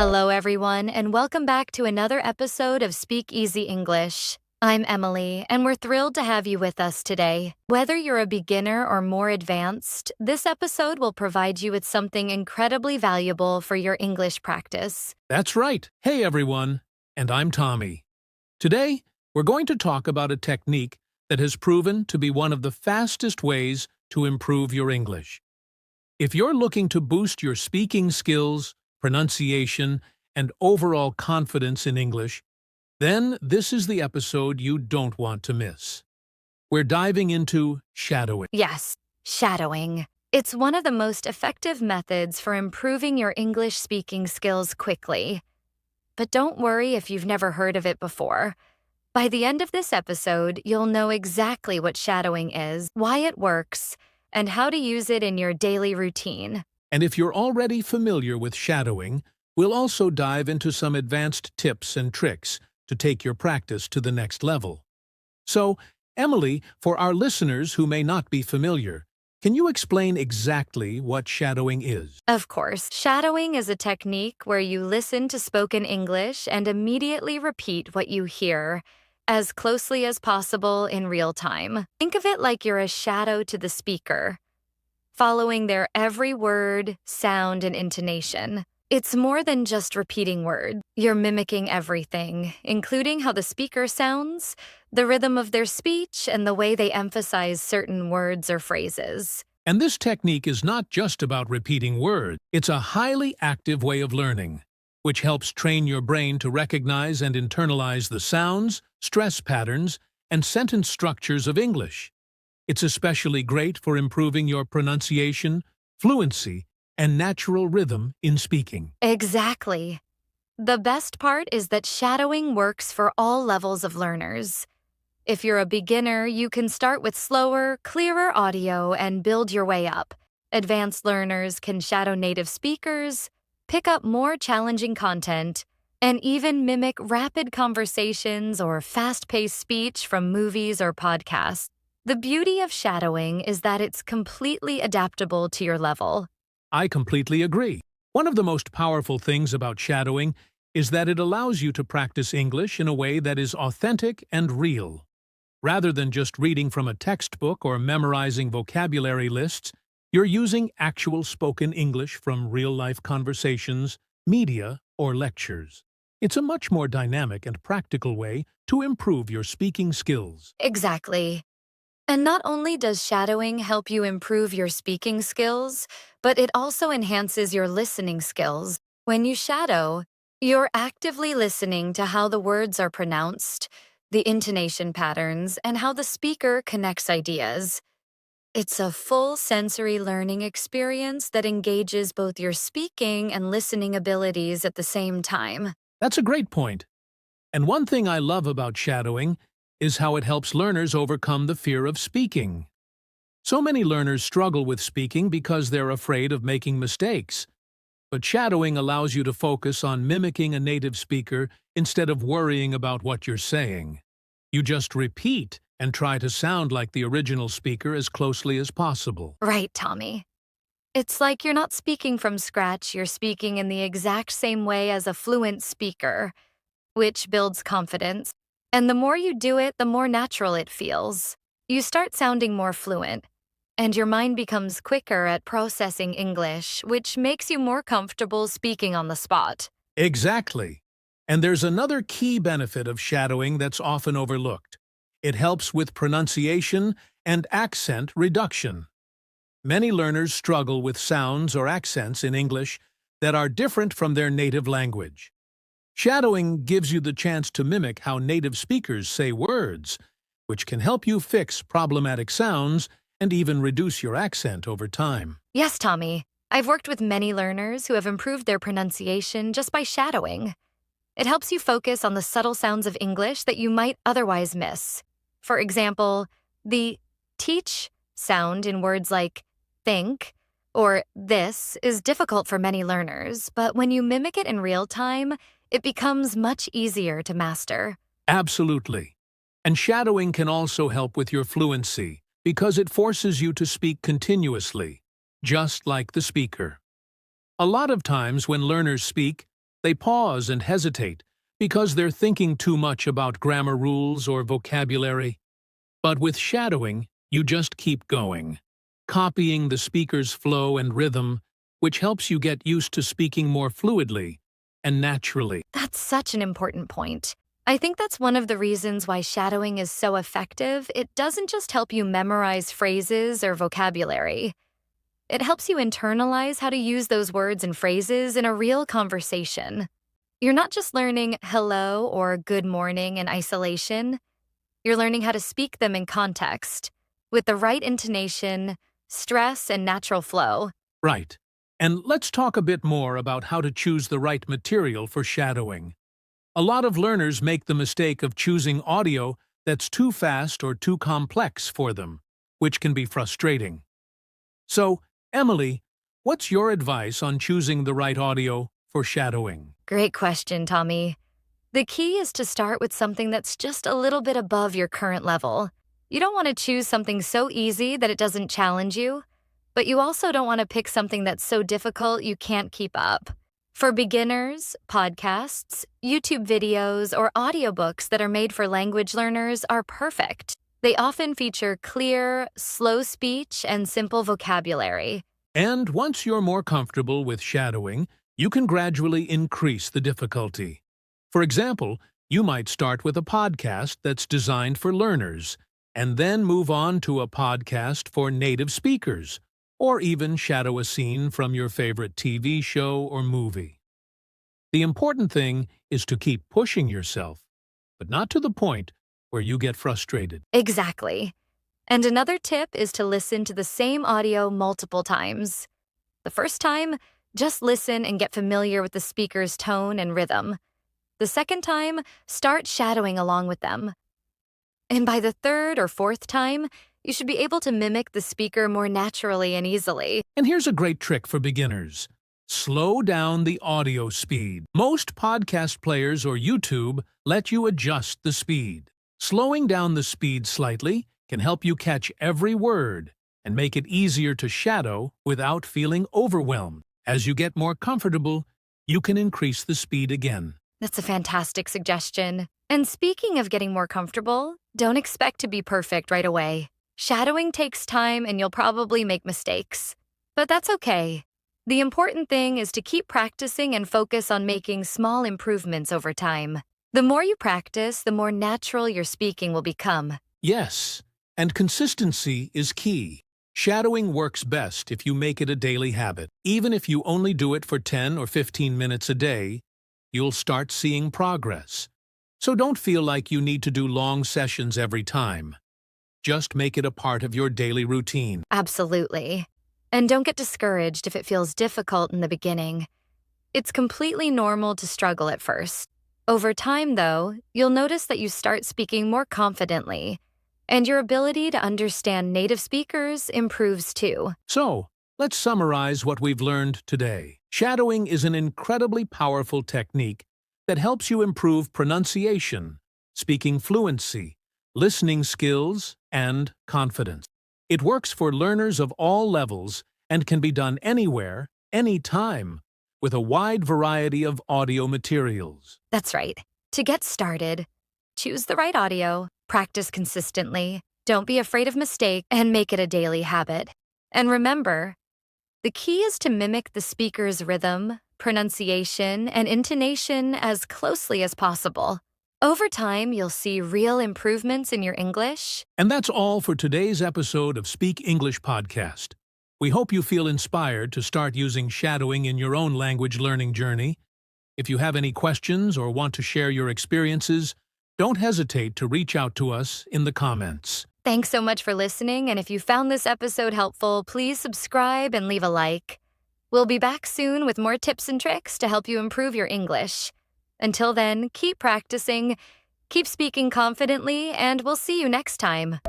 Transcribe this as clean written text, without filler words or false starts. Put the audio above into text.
Hello, everyone, and welcome back to another episode of Speak Easy English. I'm Emily, and we're thrilled to have you with us today. Whether you're a beginner or more advanced, this episode will provide you with something incredibly valuable for your English practice. That's right. Hey, everyone. And I'm Tommy. Today, we're going to talk about a technique that has proven to be one of the fastest ways to improve your English. If you're looking to boost your speaking skills, pronunciation, and overall confidence in English, then this is the episode you don't want to miss. We're diving into shadowing. Yes, shadowing. It's one of the most effective methods for improving your English speaking skills quickly. But don't worry if you've never heard of it before. By the end of this episode, you'll know exactly what shadowing is, why it works, and how to use it in your daily routine. And if you're already familiar with shadowing, we'll also dive into some advanced tips and tricks to take your practice to the next level. So, Emily, for our listeners who may not be familiar, can you explain exactly what shadowing is? Of course, shadowing is a technique where you listen to spoken English and immediately repeat what you hear, as closely as possible in real time. Think of it like you're a shadow to the speaker, following their every word, sound, and intonation. It's more than just repeating words. You're mimicking everything, including how the speaker sounds, the rhythm of their speech, and the way they emphasize certain words or phrases. And this technique is not just about repeating words. It's a highly active way of learning, which helps train your brain to recognize and internalize the sounds, stress patterns, and sentence structures of English. It's especially great for improving your pronunciation, fluency, and natural rhythm in speaking. Exactly. The best part is that shadowing works for all levels of learners. If you're a beginner, you can start with slower, clearer audio and build your way up. Advanced learners can shadow native speakers, pick up more challenging content, and even mimic rapid conversations or fast-paced speech from movies or podcasts. The beauty of shadowing is that it's completely adaptable to your level. I completely agree. One of the most powerful things about shadowing is that it allows you to practice English in a way that is authentic and real. Rather than just reading from a textbook or memorizing vocabulary lists, you're using actual spoken English from real-life conversations, media, or lectures. It's a much more dynamic and practical way to improve your speaking skills. Exactly. And not only does shadowing help you improve your speaking skills, but it also enhances your listening skills. When you shadow, you're actively listening to how the words are pronounced, the intonation patterns, and how the speaker connects ideas. It's a full sensory learning experience that engages both your speaking and listening abilities at the same time. That's a great point. And one thing I love about shadowing is how it helps learners overcome the fear of speaking. So many learners struggle with speaking because they're afraid of making mistakes. But shadowing allows you to focus on mimicking a native speaker instead of worrying about what you're saying. You just repeat and try to sound like the original speaker as closely as possible. Right, Tommy. It's like you're not speaking from scratch, you're speaking in the exact same way as a fluent speaker, which builds confidence. And the more you do it, the more natural it feels. You start sounding more fluent, and your mind becomes quicker at processing English, which makes you more comfortable speaking on the spot. Exactly. And there's another key benefit of shadowing that's often overlooked. It helps with pronunciation and accent reduction. Many learners struggle with sounds or accents in English that are different from their native language. Shadowing gives you the chance to mimic how native speakers say words, which can help you fix problematic sounds and even reduce your accent over time. Yes, Tommy. I've worked with many learners who have improved their pronunciation just by shadowing. It helps you focus on the subtle sounds of English that you might otherwise miss. For example, the teach sound in words like think or this is difficult for many learners, but when you mimic it in real time, it becomes much easier to master. Absolutely. And shadowing can also help with your fluency because it forces you to speak continuously, just like the speaker. A lot of times when learners speak, They pause and hesitate because they're thinking too much about grammar rules or vocabulary. But with shadowing, you just keep going, copying the speaker's flow and rhythm, which helps you get used to speaking more fluidly and naturally. That's such an important point. I think that's one of the reasons why shadowing is so effective. It doesn't just help you memorize phrases or vocabulary. It helps you internalize how to use those words and phrases in a real conversation. You're not just learning hello or good morning in isolation. You're learning how to speak them in context, with the right intonation, stress, and natural flow. Right. And let's talk a bit more about how to choose the right material for shadowing. A lot of learners make the mistake of choosing audio that's too fast or too complex for them, which can be frustrating. So, Emily, what's your advice on choosing the right audio for shadowing? Great question, Tommy. The key is to start with something that's just a little bit above your current level. You don't want to choose something so easy that it doesn't challenge you, but you also don't want to pick something that's so difficult you can't keep up. For beginners, podcasts, YouTube videos, or audiobooks that are made for language learners are perfect. They often feature clear, slow speech and simple vocabulary. And once you're more comfortable with shadowing, you can gradually increase the difficulty. For example, you might start with a podcast that's designed for learners, and then move on to a podcast for native speakers, or even shadow a scene from your favorite TV show or movie. The important thing is to keep pushing yourself, but not to the point where you get frustrated. Exactly. And another tip is to listen to the same audio multiple times. The first time, just listen and get familiar with the speaker's tone and rhythm. The second time, start shadowing along with them. And by the third or fourth time, you should be able to mimic the speaker more naturally and easily. And here's a great trick for beginners. Slow down the audio speed. Most podcast players or YouTube let you adjust the speed. Slowing down the speed slightly can help you catch every word and make it easier to shadow without feeling overwhelmed. As you get more comfortable, you can increase the speed again. That's a fantastic suggestion. And speaking of getting more comfortable, don't expect to be perfect right away. Shadowing takes time and you'll probably make mistakes. But that's okay. The important thing is to keep practicing and focus on making small improvements over time. The more you practice, the more natural your speaking will become. Yes, and consistency is key. Shadowing works best if you make it a daily habit. Even if you only do it for 10 or 15 minutes a day, you'll start seeing progress. So don't feel like you need to do long sessions every time. Just make it a part of your daily routine. Absolutely. And don't get discouraged if it feels difficult in the beginning. It's completely normal to struggle at first. Over time, though, you'll notice that you start speaking more confidently, and your ability to understand native speakers improves too. So, let's summarize what we've learned today. Shadowing is an incredibly powerful technique that helps you improve pronunciation, speaking fluency, listening skills, and confidence. It works for learners of all levels and can be done anywhere, anytime, with a wide variety of audio materials. That's right. To get started, choose the right audio, practice consistently, don't be afraid of mistakes, and make it a daily habit. And remember, the key is to mimic the speaker's rhythm, pronunciation, and intonation as closely as possible. Over time, you'll see real improvements in your English. And that's all for today's episode of Speak English Podcast. We hope you feel inspired to start using shadowing in your own language learning journey. If you have any questions or want to share your experiences, don't hesitate to reach out to us in the comments. Thanks so much for listening, and if you found this episode helpful, please subscribe and leave a like. We'll be back soon with more tips and tricks to help you improve your English. Until then, keep practicing, keep speaking confidently, and we'll see you next time.